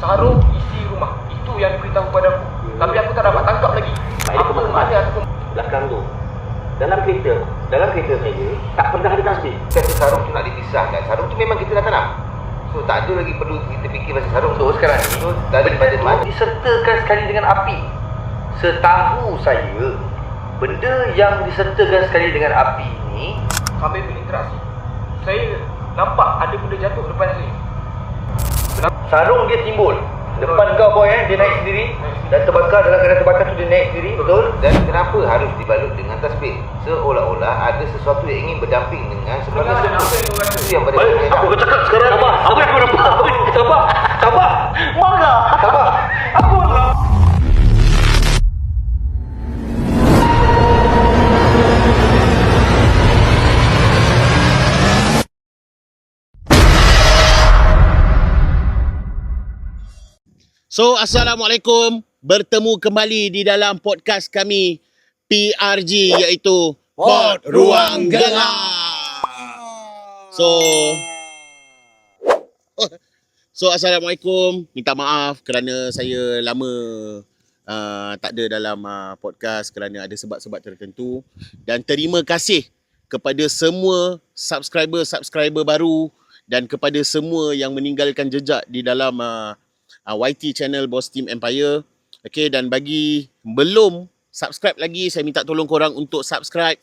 sarung isi rumah. Itu yang diberitahu padaku. Tapi aku tak dapat tangkap lagi. Apa mana ataupun belakang tu. Dalam kereta saya tak pernah ada tasbih. Kata sarung tu nak dipisahkan. Sarung tu memang kita dah tanam. So tak ada lagi perlu kita fikir pasal sarung. So sekarang ni daripada mana disertakan sekali dengan api. Setahu saya, benda yang disertakan sekali dengan api ni sambil berinteraksi, saya nampak ada benda jatuh depan saya. sarung dia timbul depan kau boy dia naik sendiri dan terbakar. Dalam keadaan terbakar tu dia naik sendiri, betul? Dan kenapa harus dibalut dengan tasbih? Seolah-olah ada sesuatu yang ingin berdamping dengan sebagai sesuatu yang pada aku cakap sekarang. Apa yang kau nampak? Sabar. Marah. Sabar. Apa lah? So, Assalamualaikum. Bertemu kembali di dalam podcast kami PRG, iaitu Pod Ruang Gelap. So Assalamualaikum. Minta maaf kerana saya lama tak ada dalam podcast kerana ada sebab-sebab tertentu. Dan terima kasih kepada semua subscriber baru dan kepada semua yang meninggalkan jejak di dalam YT channel Boss Team Empire. Okay, dan bagi belum subscribe lagi, saya minta tolong korang untuk subscribe.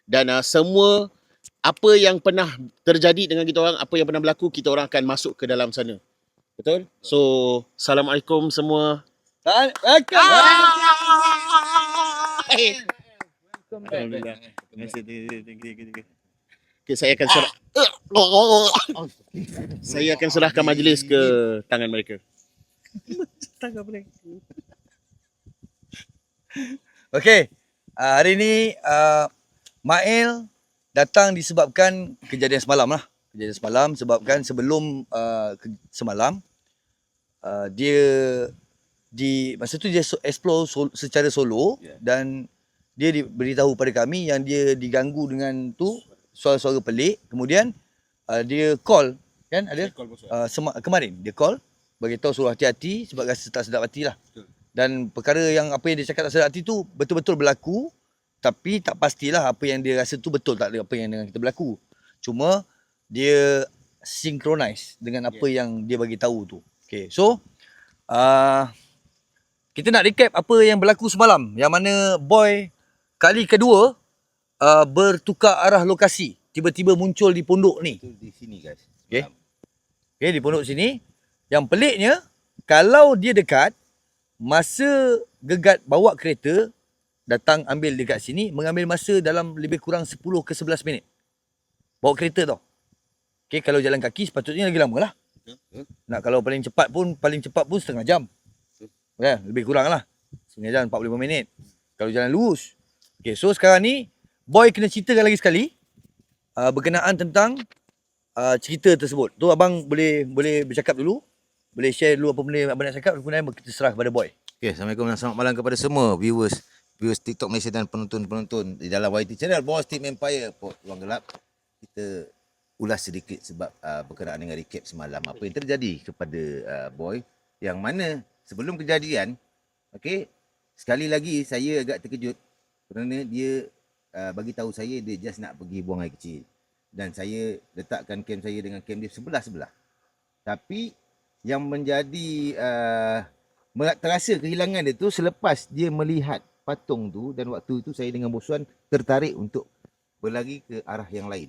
Dan semua apa yang pernah terjadi dengan kita orang, apa yang pernah berlaku, kita orang akan masuk ke dalam sana. Betul? So, Assalamualaikum semua. Alhamdulillah. Okay, saya akan saya akan serahkan majlis ke tangan mereka. Okey, hari ni Mail datang disebabkan kejadian semalam lah. Kejadian semalam sebabkan sebelum semalam dia masa tu dia explore secara solo dan dia beritahu pada kami yang dia diganggu dengan tu suara-suara pelik. Kemudian dia call kan, ada kemarin dia call bagi tahu suruh hati-hati sebab rasa tak sedap hati lah. Dan perkara yang apa yang dia cakap tak sedap hati tu betul-betul berlaku, tapi tak pastilah apa yang dia rasa tu betul tak ada apa yang dengan kita berlaku. Cuma dia synchronize dengan apa yang dia bagi tahu tu. Okay, so kita nak recap apa yang berlaku semalam, yang mana boy kali kedua bertukar arah lokasi. Tiba-tiba muncul di pondok ni. Di sini guys. Okay, di pondok sini. Yang peliknya, kalau dia dekat, masa Gegat bawa kereta, datang ambil dekat sini, mengambil masa dalam lebih kurang 10 ke 11 minit. Bawa kereta tau. Okay, kalau jalan kaki sepatutnya lagi lama lah. Nak kalau paling cepat pun setengah jam. Ya, lebih kurang lah. Setengah jam 45 minit. Kalau jalan lurus. Okay, so sekarang ni, boy kena ceritakan lagi sekali berkenaan tentang cerita tersebut. Tu abang boleh bercakap dulu. Boleh share dulu apa benda yang abang nak cakap, kemudian kita serah kepada boy. Okay, Assalamualaikum dan selamat malam kepada semua viewers TikTok Malaysia dan penonton di dalam YT channel Boss Team Empire Pod Ruang Gelap. Kita ulas sedikit sebab berkenaan dengan recap semalam apa yang terjadi kepada boy, yang mana sebelum kejadian, okey, sekali lagi saya agak terkejut kerana dia bagi tahu saya dia just nak pergi buang air kecil, dan saya letakkan kem saya dengan kem dia sebelah-sebelah. Tapi yang menjadi terasa kehilangan dia tu selepas dia melihat patung tu, dan waktu itu saya dengan Boswan tertarik untuk berlari ke arah yang lain.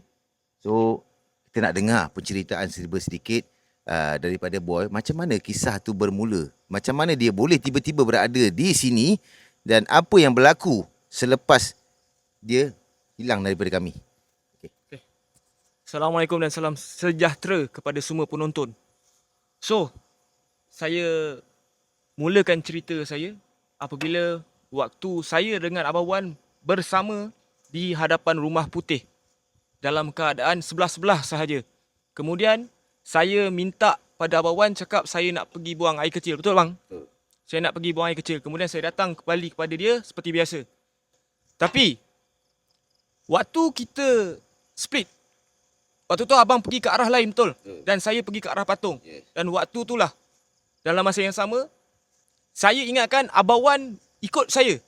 So kita nak dengar penceritaan sedikit daripada boy, macam mana kisah tu bermula, macam mana dia boleh tiba-tiba berada di sini dan apa yang berlaku selepas dia hilang daripada kami. Okay. Assalamualaikum dan salam sejahtera kepada semua penonton. So, saya mulakan cerita saya apabila waktu saya dengan Abang Wan bersama di hadapan Rumah Putih dalam keadaan sebelah-sebelah sahaja. Kemudian saya minta pada Abang Wan, cakap saya nak pergi buang air kecil. Betul bang? Betul. Saya nak pergi buang air kecil. Kemudian saya datang kembali kepada dia seperti biasa. Tapi waktu kita split, waktu tu abang pergi ke arah lain, betul? Dan saya pergi ke arah patung. Dan waktu itulah dalam masa yang sama, saya ingatkan Abang Wan ikut saya.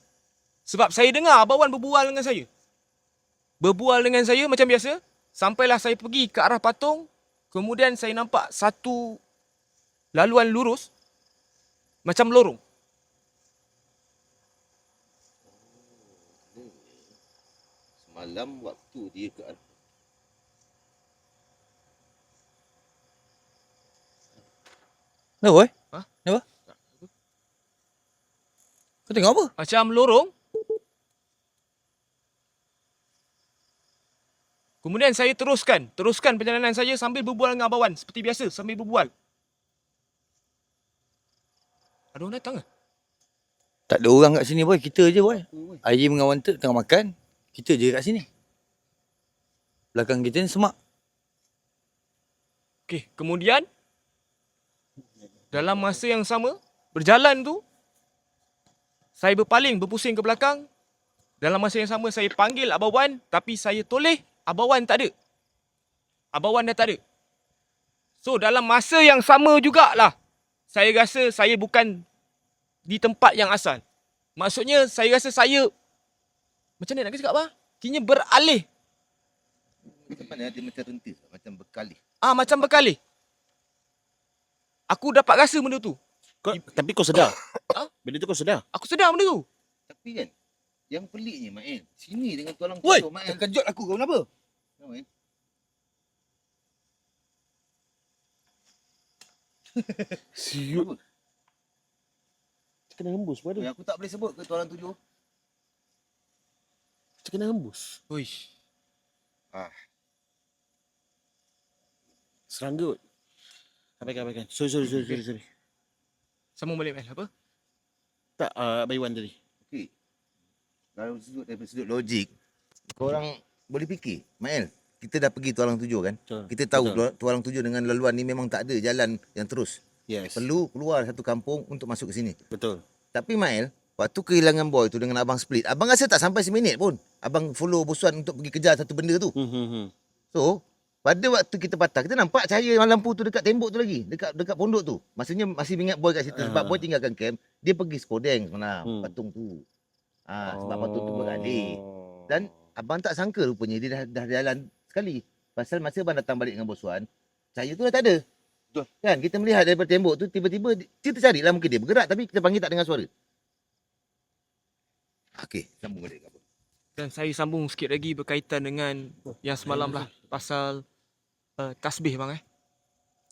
Sebab saya dengar Abang Wan berbual dengan saya. Berbual dengan saya macam biasa. Sampailah saya pergi ke arah patung. Kemudian saya nampak satu laluan lurus. Macam lorong. Semalam waktu dia ke arah Kenapa, boy? Ha? Kenapa? Kau tengok apa? Macam lorong. Kemudian saya teruskan perjalanan saya sambil berbual dengan Abang Wan. Seperti biasa, sambil berbual. Ada orang datang ke? Tak ada orang kat sini, boy. Kita je, boy. Ayi dengan Wanted tengah makan. Kita je kat sini. Belakang kita ni semak. Okey, kemudian dalam masa yang sama, berjalan tu, saya berpaling, berpusing ke belakang. Dalam masa yang sama, saya panggil Abang Wan, tapi saya toleh, Abang Wan tak ada. Abang Wan dah tak ada. So, dalam masa yang sama jugalah, saya rasa saya bukan di tempat yang asal. Maksudnya, saya rasa saya, macam mana nak cakap apa? Kini beralih. macam mana dia macam rentis, macam berkali. Macam berkali. Aku dapat rasa benda tu. Tapi kau sedar? Ha? Benda tu kau sedar? Aku sedar benda tu. Tapi kan, yang peliknya Mael, sini dengan tulang Woi, tujuh Mael. terkejut aku. Kau kenapa? Mael. Siut. Kena hembus pun ada. Yang aku tak boleh sebut ke tulang tujuh? Kena hembus. Uish. Serangga kot. Abaikan. Sorry. Sambung balik, Mel. Apa? Tak, Baywan tadi. Okey. Kalau dari sudut logik, korang boleh fikir, Mael, kita dah pergi tulang tujuh kan? Betul. Kita tahu Betul. tulang tujuh dengan laluan ni memang tak ada jalan yang terus. Yes. Perlu keluar satu kampung untuk masuk ke sini. Betul. Tapi Mael, waktu kehilangan boy tu dengan abang split, abang rasa tak sampai seminit pun. Abang follow bosuan untuk pergi kejar satu benda tu. So, pada waktu kita patah, kita nampak cahaya lampu tu dekat tembok tu lagi. Dekat pondok tu. Maksudnya masih ingat boy kat situ. Sebab boy tinggalkan camp, dia pergi Skodeng semalam, patung tu. Sebab patung tu beralih. Dan abang tak sangka rupanya dia dah jalan sekali. Pasal masa abang datang balik dengan bosuan, cahaya tu dah tak ada. Betul. Kan, kita melihat daripada tembok tu, tiba-tiba kita carilah mungkin dia bergerak, tapi kita panggil tak dengar suara. Okey, sambung balik. Dan saya sambung sikit lagi berkaitan dengan yang semalam lah. Pasal tasbih bang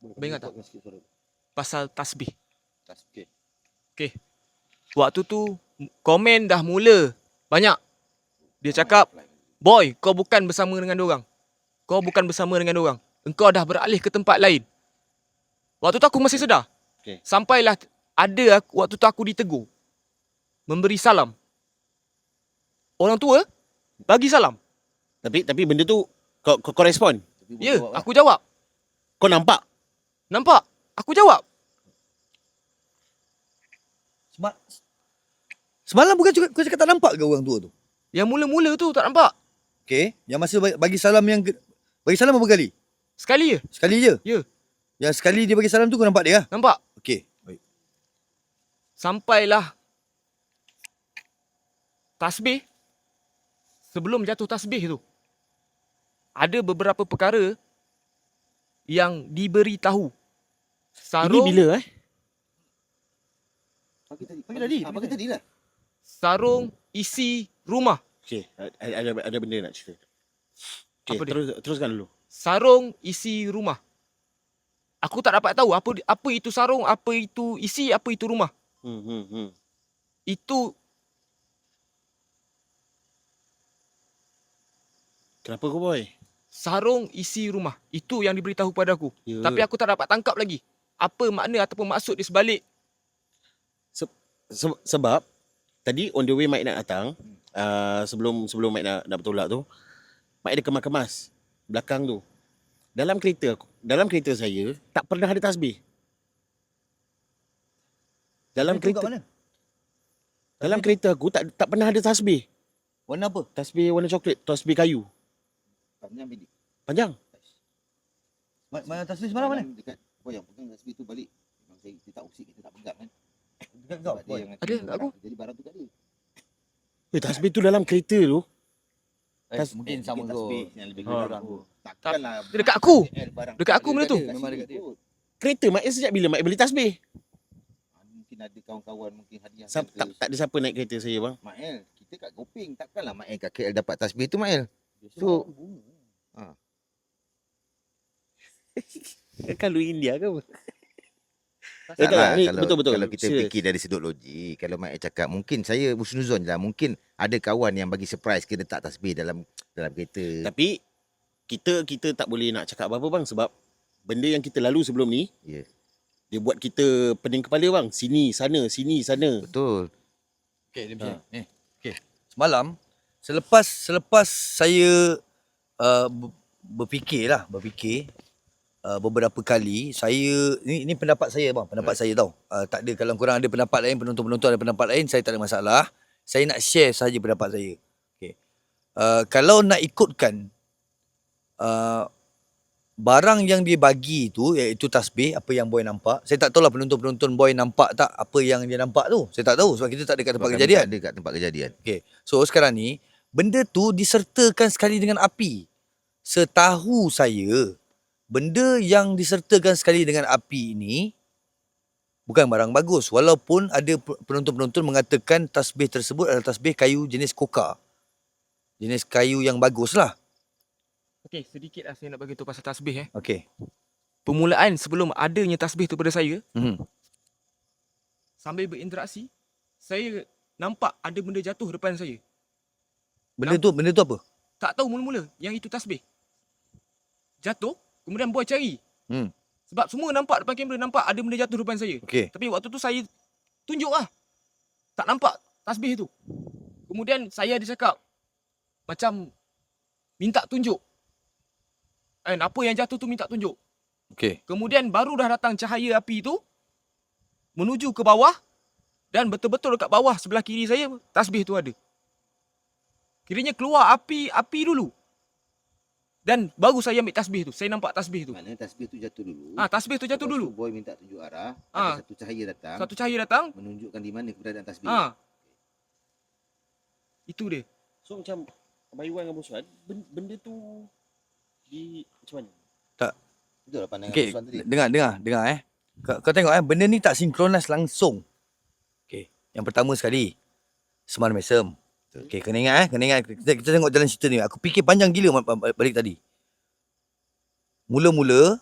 Abang ingat tak? Pasal tasbih. Okey. Okay. Waktu tu komen dah mula banyak. Dia cakap, boy, kau bukan bersama dengan dorang. Kau bukan bersama dengan dorang. Engkau dah beralih ke tempat lain. Waktu tu aku masih sedar. Okey. Sampailah waktu tu aku ditegur. Memberi salam. Orang tua bagi salam. Tapi benda tu kau respon. Ya, aku jawab. Kau nampak? Nampak? Aku jawab. Semalam bukan kau cakap tak nampak ke orang tua tu? Yang mula-mula tu tak nampak. Okey. Yang masa bagi salam bagi salam berapa kali? Sekali je. Sekali je? Ya. Yang sekali dia bagi salam tu kau nampak dia lah? Nampak? Okey. Baik. Sampailah tasbih. Sebelum jatuh tasbih tu, ada beberapa perkara yang diberitahu. Sarung, Ini bila Pagi tadi lah. sarung isi rumah. Okey, ada benda nak cerita. Okey, Apa dia? teruskan dulu. Sarung isi rumah. Aku tak dapat tahu apa itu sarung, apa itu isi, apa itu rumah. Itu Kenapa kau boy? sarung isi rumah. Itu yang diberitahu pada aku. Ya. Tapi aku tak dapat tangkap lagi apa makna ataupun maksud di sebalik. Sebab tadi on the way Mike nak datang, sebelum Mike nak bertolak tu, Mike ada kemas-kemas belakang tu. Dalam kereta saya tak pernah ada tasbih. Dalam kereta aku tak pernah ada tasbih. Warna apa? Tasbih warna coklat, tasbih kayu. Panjang bilik. Panjang. Mana tasbih semalam mana? Dekat boy yang pegang tasbih tu balik. kita tak usik, kita tak pegang kan. Dekat kau, Sebab dia boy. yang nanti Ada beli kat aku. barang, jadi barang tu kat dia. Tasbih tu dalam kereta tu. Mungkin sama kau. tasbih yang lebih Ha. kurang tu. Takkanlah Dia dekat aku. barang Dekat aku benda tu. Memang dekat dia. Kereta Mak El sejak bila Mak El beli tasbih? Mungkin ada kawan-kawan mungkin hadiah. Tak ada siapa naik kereta saya bang. Mael, kita kat Goping, takkanlah Mael kat KL dapat tasbih tu Mael. So, Kalau India ke apa? tak lah, ni kalau, betul-betul. kalau kita Serius. fikir dari sudut logik, kalau Mael cakap, mungkin saya husnuzon je lah, mungkin ada kawan yang bagi surprise ke letak tasbih dalam kereta. Tapi kita tak boleh nak cakap apa-apa bang sebab benda yang kita lalu sebelum ni Ya, dia buat kita pening kepala bang. Sini sana. betul. Okey, dia macam ni. Okey. Semalam selepas saya berfikir beberapa kali saya ni pendapat saya bang, pendapat saya tau. Tak ada, kalau korang ada pendapat lain, penonton-penonton ada pendapat lain, saya tak ada masalah. Saya nak share saja pendapat saya. Okey. Kalau nak ikutkan barang yang dia bagi tu, iaitu tasbih, apa yang boy nampak. Saya tak tahulah penonton-penonton boy nampak tak apa yang dia nampak tu. Saya tak tahu sebab kita tak ada kat tempat Sebab kami kejadian. tak ada kat tempat kejadian. Okay. So sekarang ni benda tu disertakan sekali dengan api. Setahu saya, benda yang disertakan sekali dengan api ini bukan barang bagus. Walaupun ada penonton-penonton mengatakan tasbih tersebut adalah tasbih kayu jenis koka. Jenis kayu yang bagus lah. Okey, sedikit lah saya nak bagi tahu pasal tasbih Okay. Permulaan sebelum adanya tasbih tu pada saya, sambil berinteraksi, saya nampak ada benda jatuh depan saya. Benda tu apa? Tak tahu mula-mula yang itu tasbih. Jatuh, kemudian boy cari. Sebab semua nampak depan kamera, nampak ada benda jatuh depan saya. Okay. Tapi waktu tu saya tunjuk lah. Tak nampak tasbih tu. Kemudian saya ada cakap, macam minta tunjuk. Apa yang jatuh tu minta tunjuk. Okay. Kemudian baru dah datang cahaya api tu menuju ke bawah dan betul-betul dekat bawah sebelah kiri saya tasbih tu ada. Kiranya keluar api dulu. Dan baru saya ambil tasbih tu. Saya nampak tasbih tu. Maknanya tasbih tu jatuh dulu. Tasbih tu jatuh Lepas dulu. tu boy minta tunjuk arah, Ah. ada satu cahaya datang, Satu cahaya datang. menunjukkan di mana keberadaan tasbih. Itu dia. So macam Abang Iwan dengan Boswan, benda tu di macam mana? Betul lah pandangan Okay, Usman tadi. dengar Kau tengok benda ni tak sinkronis langsung. Okay, yang pertama sekali Semar Mesem. Okay, kena ingat kita tengok jalan cerita ni. Aku fikir panjang gila balik tadi. Mula-mula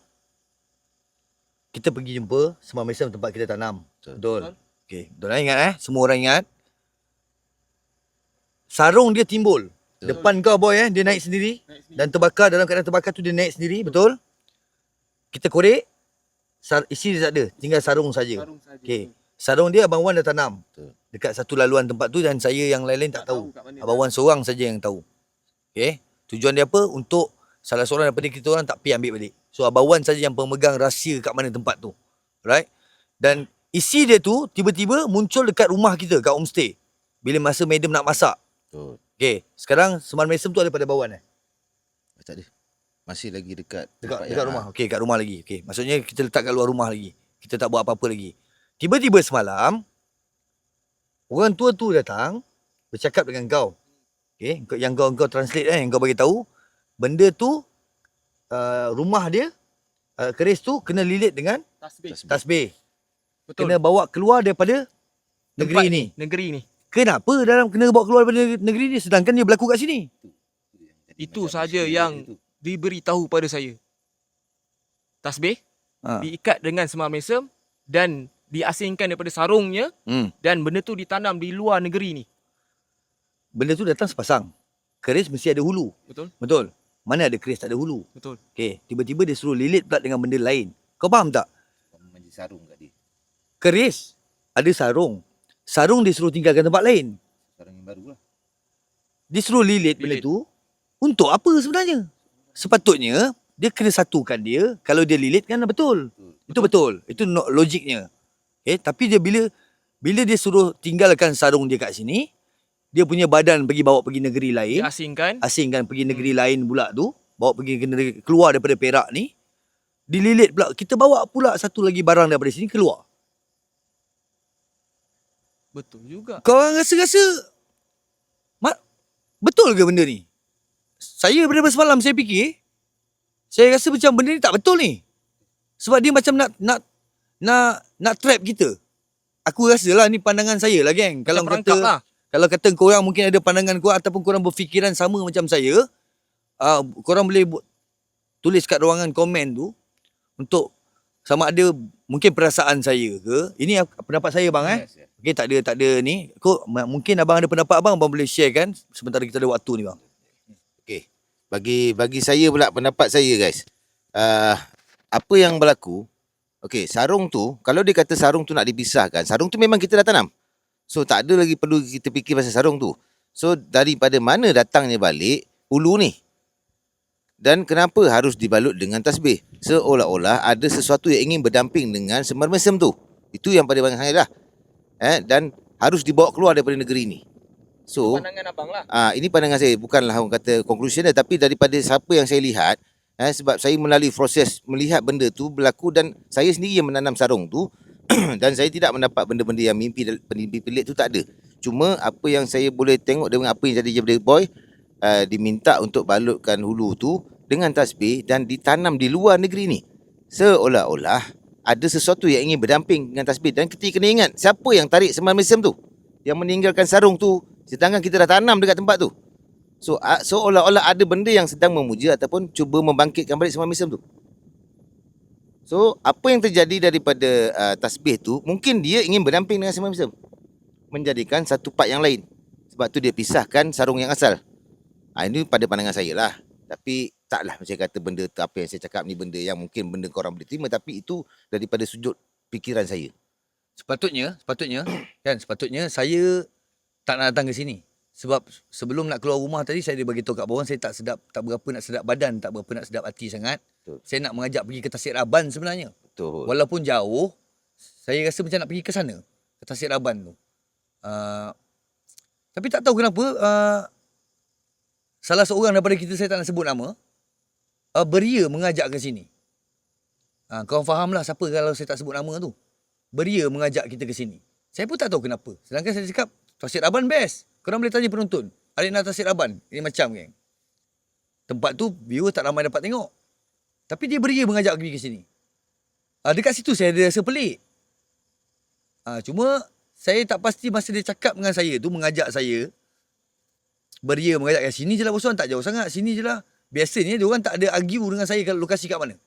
kita pergi jumpa Semar Mesem tempat kita tanam. Betul. Okay, betul ingat semua orang ingat. Sarung dia timbul. Depan kau boy dia naik sendiri dan terbakar, dalam keadaan terbakar tu dia naik sendiri, betul? Kita korek, isi dia tak ada, tinggal sarung saja. Okey. Sarung dia Abang Wan dah tanam. Betul. Dekat satu laluan tempat tu dan saya yang lain-lain tak tahu. Abang Wan seorang saja yang tahu. Okey. Tujuan dia apa? Untuk salah seorang daripada kita orang tak pergi ambil balik. So Abang Wan saja yang pemegang rahsia kat mana tempat tu. Right? Dan isi dia tu tiba-tiba muncul dekat rumah kita, kat homestay. Bila masa madam nak masak. Betul. Okey, sekarang Semar Mesem tu ada pada bawah Tak ada. Masih lagi dekat dekat rumah. Okey, kat rumah lagi. Okey, maksudnya kita letak kat luar rumah lagi. Kita tak buat apa-apa lagi. Tiba-tiba semalam orang tua tu datang bercakap dengan kau. Okey, yang kau translate yang kau bagi tahu benda tu rumah dia keris tu kena lilit dengan tasbih. Betul. Kena bawa keluar daripada negeri ni. Negeri ni. Kenapa kena bawa keluar daripada negeri ni sedangkan dia berlaku kat sini? Itu saja yang diberitahu pada saya. Tasbih diikat dengan Semar Mesem dan diasingkan daripada sarungnya dan benda tu ditanam di luar negeri ni. Benda tu datang sepasang. Keris mesti ada hulu. Betul. Mana ada keris tak ada hulu? Betul. Okey, tiba-tiba dia suruh lilit pula dengan benda lain. Kau faham tak? Menjadi sarung kat dia. Keris ada sarung. Sarung dia suruh tinggalkan tempat lain. Sarung yang baru lah. Dia suruh lilit benda tu untuk apa sebenarnya? Sepatutnya dia kena satukan dia. Kalau dia lilit kan betul. Itu betul. Itu logiknya. Okay? Tapi dia bila dia suruh tinggalkan sarung dia kat sini, dia punya badan pergi negeri lain. Asingkan pergi negeri lain pula tu. Bawa pergi ke negeri, keluar daripada Perak ni. Dililit pula. Kita bawa pula satu lagi barang daripada sini keluar. Betul juga. Kau orang rasa-rasa betul ke benda ni? Saya daripada semalam saya fikir, saya rasa macam benda ni tak betul ni. Sebab dia macam nak trap kita. Aku rasa lah ni pandangan saya lah geng. Kalau perangkap kata lah. kalau kata korang mungkin ada pandangan korang ataupun korang berfikiran sama macam saya, korang boleh tulis kat ruangan komen tu untuk sama ada mungkin perasaan saya ke. Ini pendapat saya bang Yes, yes. Okey, tak ada ni. Mungkin abang ada pendapat abang boleh share kan sementara kita ada waktu ni bang. Okey. Bagi saya pula pendapat saya guys. Apa yang berlaku? Okey, sarung tu kalau dia kata sarung tu nak dipisahkan, sarung tu memang kita dah tanam. So tak ada lagi perlu kita fikir pasal sarung tu. So daripada mana datangnya balik ulu ni? Dan kenapa harus dibalut dengan tasbih? Seolah-olah ada sesuatu yang ingin berdamping dengan semar mesem tu. Itu yang pada pandangan saya lah. Dan harus dibawa keluar daripada negeri ni. So, Pandangan abang lah. ini pandangan saya, bukanlah orang kata conclusion dia, tapi daripada siapa yang saya lihat, sebab saya melalui proses melihat benda tu berlaku dan saya sendiri yang menanam sarung tu dan saya tidak mendapat benda-benda yang mimpi pelik tu tak ada. Cuma apa yang saya boleh tengok dengan apa yang jadi daripada boy, diminta untuk balutkan hulu tu dengan tasbih dan ditanam di luar negeri ni. Seolah-olah ada sesuatu yang ingin berdamping dengan tasbih. Dan kita kena ingat, siapa yang tarik semar mesem tu? Yang meninggalkan sarung tu, sedangkan kita dah tanam dekat tempat tu. So, seolah-olah ada benda yang sedang memuja ataupun cuba membangkitkan balik semar mesem tu. So, apa yang terjadi daripada tasbih tu, mungkin dia ingin berdamping dengan semar mesem. Menjadikan satu part yang lain. Sebab tu dia pisahkan sarung yang asal. Ini pada pandangan saya lah. Tapi taklah macam kata benda tu, apa yang saya cakap ni benda yang mungkin benda korang boleh terima, tapi itu daripada sudut fikiran saya. Sepatutnya sepatutnya saya tak nak datang ke sini. Sebab sebelum nak keluar rumah tadi saya dia bagi tahu kat bawah saya tak berapa nak sedap badan, tak berapa nak sedap hati sangat. Betul. Saya nak mengajak pergi ke Tasik Raban sebenarnya. Betul. Walaupun jauh, saya rasa macam nak pergi ke sana, ke Tasik Raban tu. Tapi tak tahu kenapa salah seorang daripada kita, saya tak nak sebut nama, beria mengajak ke sini. Korang faham lah siapa kalau saya tak sebut nama tu. Beria mengajak kita ke sini. Saya pun tak tahu kenapa. Sedangkan saya cakap Tasik Raban best. Korang boleh tanya penonton, Arena Tasik Raban ini macam geng. Tempat tu viewer tak ramai dapat tengok. Tapi dia beria mengajak pergi ke sini. Dekat situ saya ada rasa pelik. Cuma saya tak pasti masa dia cakap dengan saya tu, mengajak saya, beria mengajak ke sini je lah bosan, tak jauh sangat, sini je lah. Biasanya dia orang tak ada argue dengan saya kalau lokasi kat mana.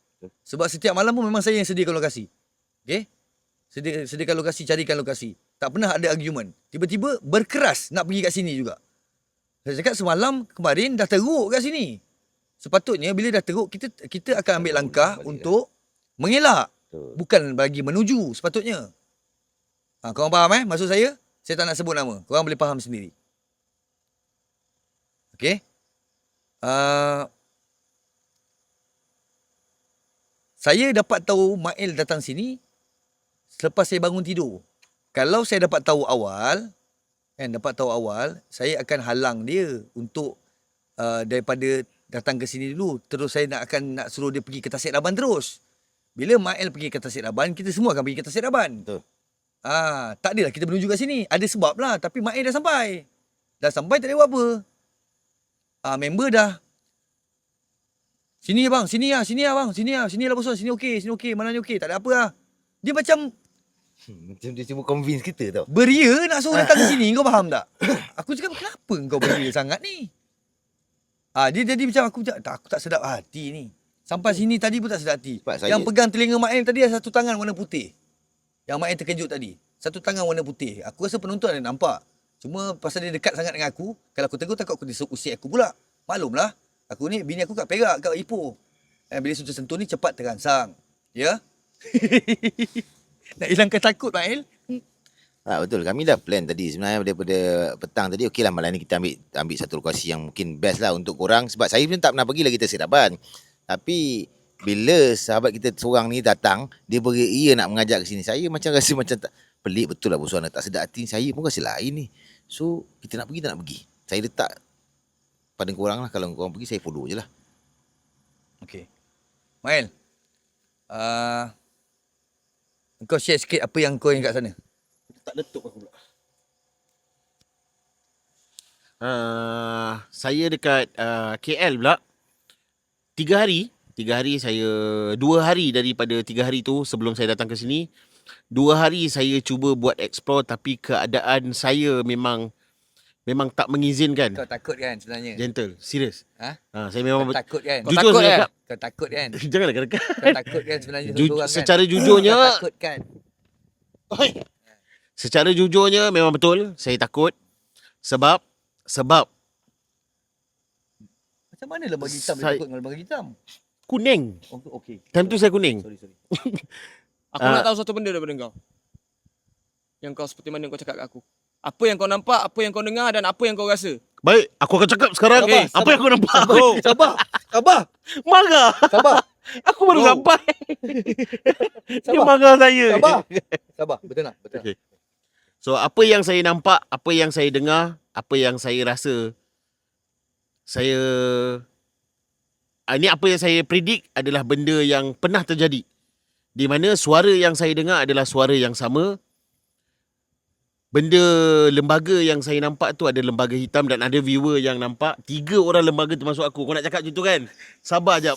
Sebab setiap malam pun memang saya yang sediakan lokasi. Okay? Sediakan lokasi, carikan lokasi. Tak pernah ada argument. Tiba-tiba berkeras nak pergi kat sini juga. Saya cakap semalam kemarin dah teruk kat sini. Sepatutnya bila dah teruk, kita akan ambil langkah untuk mengelak. Bukan bagi menuju sepatutnya. Korang faham maksud saya? Saya tak nak sebut nama. Korang boleh faham sendiri. Okay? Saya dapat tahu Mail datang sini selepas saya bangun tidur. Kalau saya dapat tahu awal, saya akan halang dia untuk daripada datang ke sini dulu. Terus saya nak suruh dia pergi ke Tasik Raban terus. Bila Mail pergi ke Tasik Raban, kita semua akan pergi ke Tasik Raban. Betul. Tak adalah kita menuju kat sini. Ada sebab lah. Tapi Mail dah sampai. Dah sampai tak ada buat apa. Member dah. Sini bang, sini lah bang. Sini lah bosan. Sini okey. Mana ni okey. Tak ada apa lah. Dia macam Macam dia cuba convince kita tau. beria nak suruh datang ke sini. Kau faham tak? Aku cakap kenapa kau beria sangat ni? Dia jadi macam aku tak sedap hati ni. Sampai sini tadi pun tak sedap hati. Yang pegang telinga Mail tadi ada satu tangan warna putih. Yang Mail terkejut tadi. Satu tangan warna putih. Aku rasa penonton ada nampak. Cuma pasal dia dekat sangat dengan aku, kalau aku tegur takut aku usik aku pula. Maklumlah. Aku ni, bini aku kat Perak, kat Ipoh. Bila sentuh-sentuh ni cepat terangsang. Ya? Nak hilangkan takut, Mail? Betul. Kami dah plan tadi sebenarnya daripada petang tadi. Okeylah malam ni kita ambil satu lokasi yang mungkin best lah untuk korang. Sebab saya pun tak pernah pergi lagi Tasik Raban. Tapi bila sahabat kita seorang ni datang, dia beria nak mengajak ke sini. Saya macam rasa macam tak pelik betul lah bosan, tak sedap hati. Saya pun rasa lain ni. So kita nak pergi tak nak pergi. Saya letak pada korang lah. Kalau korang pergi saya follow je lah. Okay. Mail. Kau share sikit apa yang kau ingat kat sana. Tak letup aku pula. Saya dekat KL pula. 3 hari. 3 hari saya, 2 hari daripada 3 hari tu sebelum saya datang ke sini, 2 hari saya cuba buat explore tapi keadaan saya memang tak mengizinkan. Kau takut kan sebenarnya? Gentle, serius. Ha? Saya memang Kau takut kan? jujur takut saya kan? cakap. Kau takut kan? Janganlah dekat. Kau takut kan sebenarnya seorang kan? Secara jujurnya, Kau takut kan? secara jujurnya memang betul saya takut sebab Macam mana lembaga hitam dia Saya- takut dengan lembaga hitam? kuning. Oh, okey. Time tu saya kuning. Sorry. Aku nak tahu satu benda daripada kau. Yang kau seperti mana kau cakap kat aku. Apa yang kau nampak, apa yang kau dengar dan apa yang kau rasa. Baik, aku akan cakap sekarang Sabar, apa yang aku nampak. Sabar. Marah. Sabar. Aku baru Oh. sampai. Dia Sabar. marah saya. Sabar. Betul tak? Betul. Okay. So apa yang saya nampak, apa yang saya dengar, apa yang saya rasa, ini apa yang saya predict adalah benda yang pernah terjadi. Di mana suara yang saya dengar adalah suara yang sama. Benda lembaga yang saya nampak tu ada lembaga hitam dan ada viewer yang nampak. 3 orang lembaga termasuk aku. Kau nak cakap macam tu kan? Sabar jap.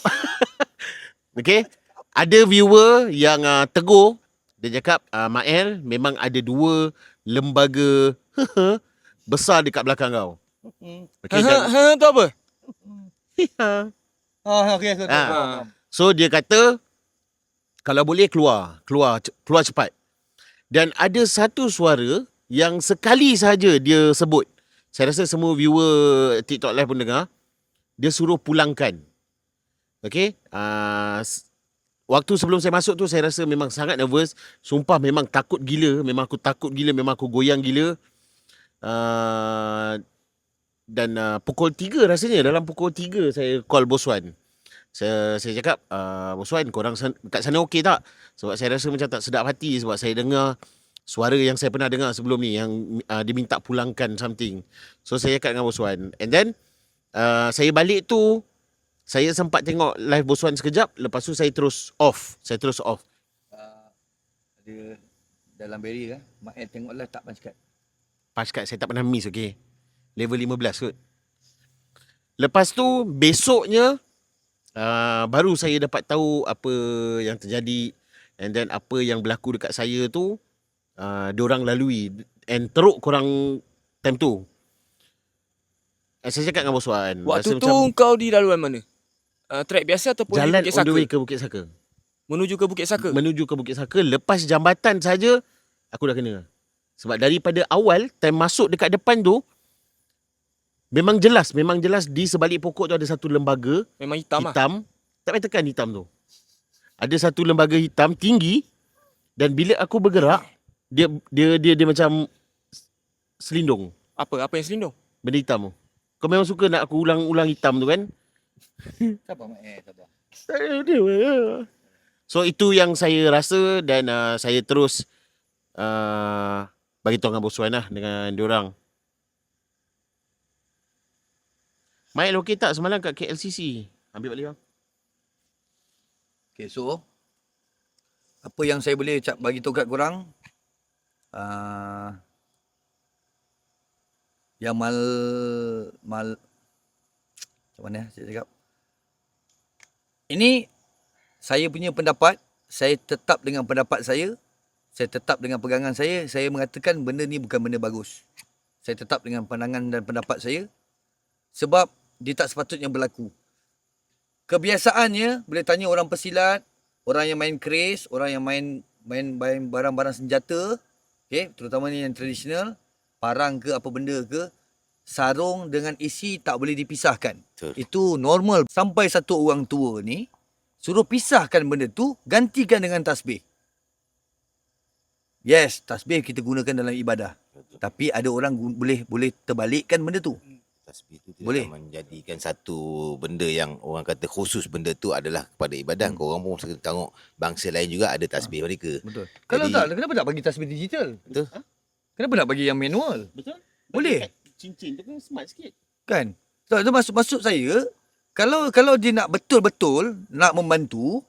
Okay. Ada viewer yang tegur. Dia cakap, Mael, memang ada 2 lembaga besar dekat belakang kau. Okay, Tu apa? Okey. So dia kata kalau boleh keluar cepat. Dan ada satu suara yang sekali saja dia sebut. Saya rasa semua viewer TikTok live pun dengar. Dia suruh pulangkan. Okey? Waktu sebelum saya masuk tu saya rasa memang sangat nervous. Sumpah memang takut gila, memang aku takut gila, memang aku goyang gila. Dan pukul 3 rasanya, dalam pukul 3 saya call Bos Wan. Saya cakap, Bos Wan, korang kat sana okey tak? Sebab saya rasa macam tak sedap hati sebab saya dengar suara yang saya pernah dengar sebelum ni yang dia minta pulangkan something. So saya cakap dengan Bos Wan. And then saya balik tu, saya sempat tengok live Bos Wan sekejap, lepas tu saya terus off. Ada dalam barrier kan? Mak tengok live tak punch card. Punch card saya tak pernah miss, okey. Level 15 kot. Lepas tu besoknya baru saya dapat tahu apa yang terjadi, and then apa yang berlaku dekat saya tu diorang lalui and teruk korang time tu. Saya cakap dengan Bos Wan, Waktu rasa tu kau di laluan mana? Track biasa ataupun jalan di Bukit on the Saka? way ke Bukit Saka. Menuju ke Bukit Saka? Menuju ke Bukit Saka, lepas jambatan saja aku dah kena. Sebab daripada awal time masuk dekat depan tu memang jelas di sebalik pokok tu ada satu lembaga Memang hitam lah. Tak payah tekan hitam tu. Ada satu lembaga hitam tinggi dan bila aku bergerak dia macam selindung. Apa yang selindung? Benda hitam tu. Kau memang suka nak aku ulang-ulang hitam tu kan? Sabar Mak sabar. So itu yang saya rasa dan saya terus bagi tahu dengan Bos Wan lah dengan diorang. Mail okey tak semalam kat KLCC? Ambil balik bang. Okay, so apa yang saya boleh bagi tahu kat korang, yang macam mana saya cakap, ini saya punya pendapat, saya tetap dengan pendapat saya tetap dengan pegangan saya mengatakan benda ni bukan benda bagus. Saya tetap dengan pandangan dan pendapat saya sebab dia tak sepatutnya berlaku. Kebiasaannya, boleh tanya orang pesilat, orang yang main keris, orang yang main barang-barang senjata, okay, terutamanya yang tradisional, parang ke apa benda ke, sarung dengan isi tak boleh dipisahkan. Betul. Itu normal. Sampai satu orang tua ni suruh pisahkan benda tu, gantikan dengan tasbih. Yes, tasbih kita gunakan dalam ibadah. Betul. Tapi ada orang boleh terbalikkan benda tu. Tasbih tu Boleh. tidak menjadikan satu benda yang orang kata khusus benda tu adalah kepada ibadah. Korang pun tengok bangsa lain juga ada tasbih mereka. Betul. Kalau Jadi- tak, kenapa tak bagi tasbih digital? Betul. Kenapa nak bagi yang manual? Betul? Boleh. Cincin tu kan smart sikit. Kan? So, itu maksud saya, kalau dia nak betul-betul nak membantu,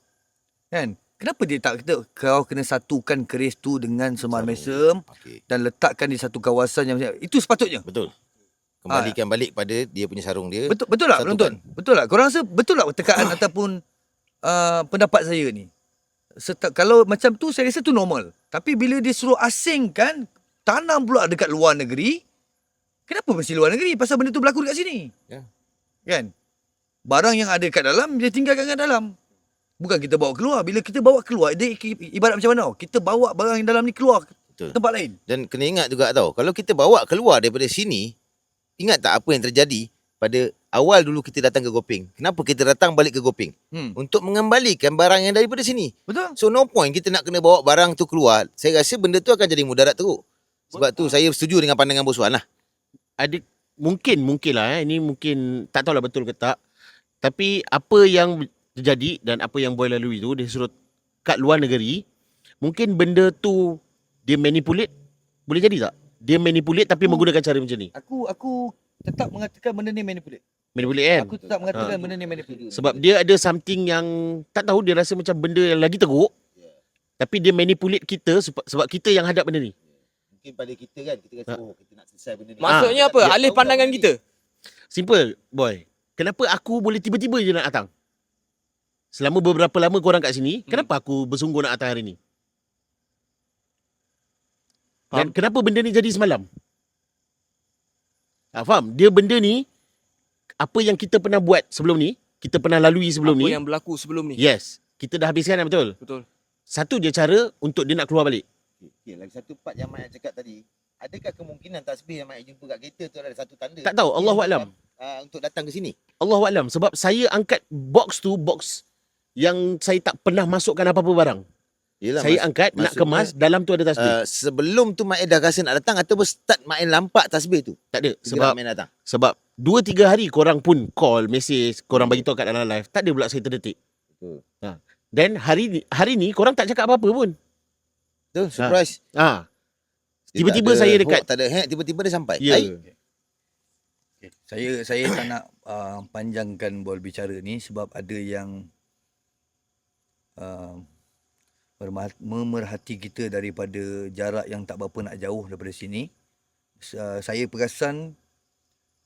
kan? Kenapa dia tak kata kau kena satukan keris tu dengan semar mesem Okey. dan letakkan di satu kawasan yang itu sepatutnya. Betul. Kembalikan balik pada dia punya sarung dia. Betul tak Satukan. penonton? Betul tak? Korang rasa betul tak tekaan ataupun pendapat saya ni? Kalau macam tu saya rasa tu normal. Tapi bila dia suruh asingkan, tanam pula dekat luar negeri, kenapa mesti luar negeri? Pasal benda tu berlaku dekat sini. Ya. Kan? Barang yang ada kat dalam, dia tinggalkan kat dalam. Bukan kita bawa keluar. Bila kita bawa keluar, dia ibarat macam mana? Kita bawa barang yang dalam ni keluar Betul. tempat lain. Dan kena ingat juga tau, kalau kita bawa keluar daripada sini, ingat tak apa yang terjadi pada awal dulu kita datang ke Gopeng. Kenapa kita datang balik ke Gopeng? Untuk mengembalikan barang yang daripada sini. Betul? So no point kita nak kena bawa barang tu keluar. Saya rasa benda tu akan jadi mudarat teruk. Sebab tu saya setuju dengan pandangan Bos Wan lah. Ada mungkin lah ini mungkin tak tahulah betul ke tak. Tapi apa yang terjadi dan apa yang boy lalui tu, dia suruh kat luar negeri, mungkin benda tu dia manipulate. Boleh jadi tak? Dia manipulate tapi menggunakan cara macam ni. Aku tetap mengatakan benda ni manipulate. Manipulate kan? Aku tetap mengatakan benda ni manipulate. Sebab dia ada something yang tak tahu, dia rasa macam benda yang lagi teruk. Tapi dia manipulate kita sebab kita yang hadap benda ni. Mungkin pada kita kan, kita rasa kita nak selesai benda ni. Maksudnya apa? Alih pandangan kita. Simple, boy. Kenapa aku boleh tiba-tiba je nak datang? Selama beberapa lama korang kat sini, kenapa aku bersungguh nak datang hari ni? Dan kenapa benda ni jadi semalam? Faham? Dia benda ni, apa yang kita pernah buat sebelum ni, kita pernah lalui sebelum Apa ni. yang berlaku sebelum ni. Yes. Kita dah habiskan kan, betul? Betul. Satu je cara untuk dia nak keluar balik. Okay, lagi satu part yang Mak cakap tadi, adakah kemungkinan tasbih yang Mak jumpa kat kereta tu ada satu tanda? Tak tahu, Allahuaklam. Untuk datang ke sini. Allahuaklam. Sebab saya angkat box yang saya tak pernah masukkan apa-apa barang. Yelah, Saya angkat, nak kemas, dalam tu ada tasbih. Sebelum tu Mak dah rasa nak datang atau start Mak nampak tasbih tu? Tak ada. Sebab Mak datang. Sebab 2-3 hari korang pun call, message, korang bagi tahu kat dalam live. Tak ada pula saya terdetik. Betul. Dan hari ni korang tak cakap apa-apa pun. Betul, surprise. Tiba-tiba Dia tak ada saya dekat. hook, tak ada hack, tiba-tiba dia sampai. Ya. Saya tak nak panjangkan bola bicara ni sebab ada yang memerhati kita daripada jarak yang tak berapa nak jauh daripada sini. Saya perasan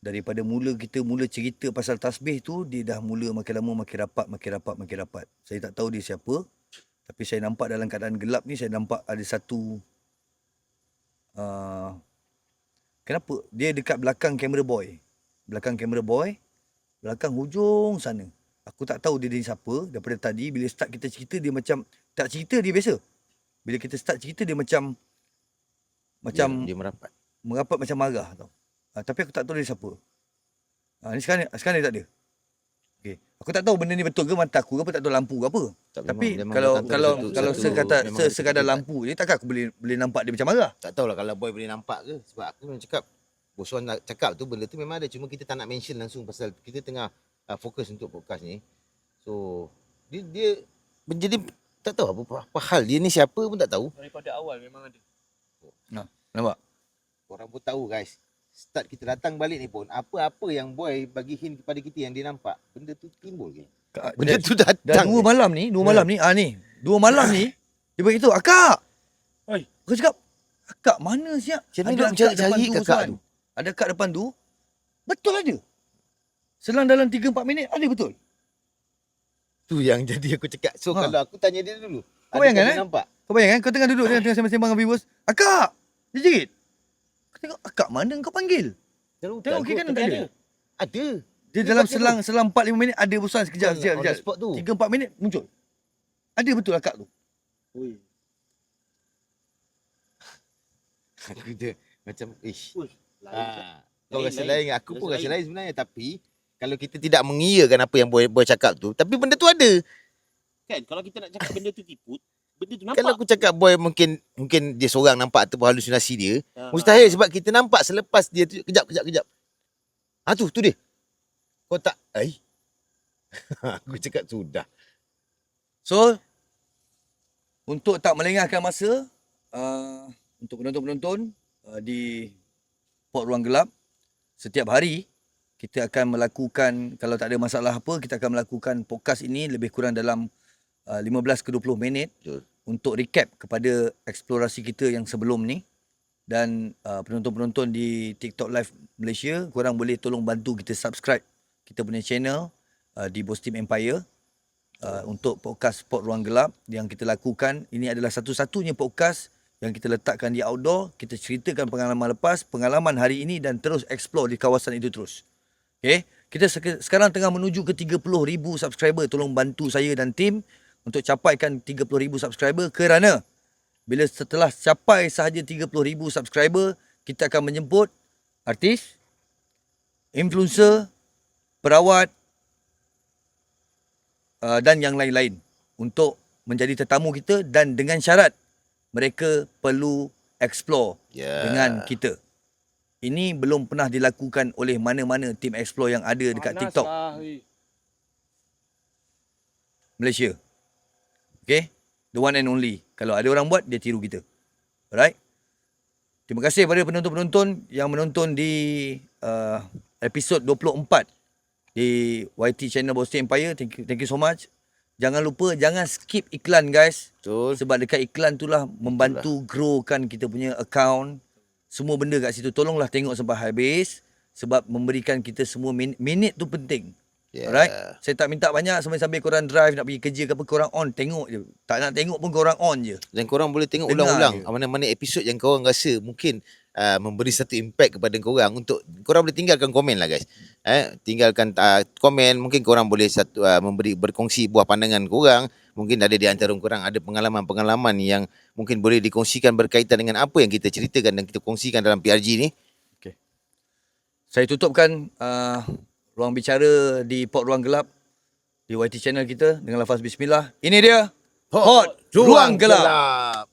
daripada kita mula cerita pasal tasbih tu, dia dah mula makin lama makin rapat. Saya tak tahu dia siapa, tapi saya nampak dalam keadaan gelap ni, saya nampak ada satu kenapa dia dekat belakang kamera boy, belakang hujung sana. Aku tak tahu dia siapa. Daripada tadi bila start kita cerita, dia macam tak cerita, dia biasa. Bila kita start cerita, dia macam dia merapat. merapat macam marah tau. Tapi aku tak tahu dia siapa. Ni sekarang dia tak ada. Okey. Aku tak tahu benda ni betul ke mata aku ke apa, tak tahu lampu ke apa. Tapi memang kalau sekadar lampu je, takkan aku boleh nampak dia macam marah. Tak tahulah kalau boy boleh nampak ke. Sebab aku memang cakap, Bos Wan nak cakap tu benda tu memang ada. Cuma kita tak nak mention langsung pasal kita tengah fokus untuk podcast ni. So dia menjadi tak tahu apa hal dia ni, siapa pun tak tahu. Daripada awal memang ada. Nampak? Korang pun tahu guys. Start kita datang balik ni pun, apa-apa yang boy bagi hint kepada kita yang dia nampak, benda tu timbul ke? Benda tu Dah datang. dua malam ni, dua malam ni, dia beritahu, "Akak." Oi. Aku cakap, "Akak mana siap?" Macam mana dia cari kakak tu? Ada kat depan tu. Betul ada. Selang dalam 3-4 minit ada betul. Tu yang jadi aku cakap. So kalau aku tanya dia dulu, Kau bayangkan, dia nampak? Kau bayangkan kau tengah duduk tengah sembang-sembang dengan viewers. "Akak!" Dia jerit. Aku tengok, "Akak mana kau panggil?" Tengok kiri kanan tak ada. Ada. Dia dalam selang 4-5 minit ada bosan sekejap. On the spot tu. 3-4 minit muncul. Ada betul akak tu. Ui. Aku dia macam kau rasa lain, aku pun rasa lain sebenarnya, tapi kalau kita tidak mengiyakan apa yang boy cakap tu, tapi benda tu ada. Kan kalau kita nak cakap benda tu tipu, benda tu nampak. Kalau aku cakap boy mungkin dia seorang nampak ataupun halusinasi dia, mustahil sebab kita nampak selepas dia tu kejap. Tu dia. Kau tak aku cakap sudah. So untuk tak melengahkan masa untuk penonton-penonton di Port Ruang Gelap, setiap hari kita akan melakukan, kalau tak ada masalah apa, kita akan melakukan podcast ini lebih kurang dalam 15 ke 20 minit. Betul. Untuk recap kepada eksplorasi kita yang sebelum ni. dan penonton-penonton di TikTok Live Malaysia, korang boleh tolong bantu kita subscribe kita punya channel di Boss Team Empire. Untuk podcast Sport Ruang Gelap yang kita lakukan. Ini adalah satu-satunya podcast yang kita letakkan di outdoor. Kita ceritakan pengalaman lepas, pengalaman hari ini dan terus explore di kawasan itu terus. Okay? Kita sekarang tengah menuju ke 30,000 subscriber. Tolong bantu saya dan tim untuk capaikan 30,000 subscriber, kerana bila setelah capai sahaja 30,000 subscriber, kita akan menjemput artis, influencer, perawat, dan yang lain-lain untuk menjadi tetamu kita, dan dengan syarat mereka perlu explore dengan kita. Ini belum pernah dilakukan oleh mana-mana tim explore yang ada dekat TikTok Malaysia. Okay? The one and only. Kalau ada orang buat, dia tiru kita. Alright? Terima kasih kepada penonton-penonton yang menonton di episod 24 di YT channel Boss Team Empire. Thank you so much. Jangan lupa, jangan skip iklan guys. Betul. Sebab dekat iklan tu lah membantu growkan kita punya account. Semua benda kat situ. Tolonglah tengok sampai habis. Sebab memberikan kita semua minit tu penting. Alright? Saya tak minta banyak, sambil-sambil korang drive nak pergi kerja ke apa, korang on, tengok je. Tak nak tengok pun korang on je. Dan korang boleh tengok Dengar ulang-ulang je. mana-mana episod yang korang rasa mungkin memberi satu impact kepada korang. Untuk korang boleh tinggalkan komen lah guys. Tinggalkan komen. Mungkin korang boleh berkongsi buah pandangan korang. Mungkin ada di antara korang ada pengalaman-pengalaman yang mungkin boleh dikongsikan berkaitan dengan apa yang kita ceritakan dan kita kongsikan dalam PRG ni. Saya tutupkan ruang bicara di Port Ruang Gelap di YT channel kita dengan lafaz bismillah. Ini dia Port Ruang Gelap.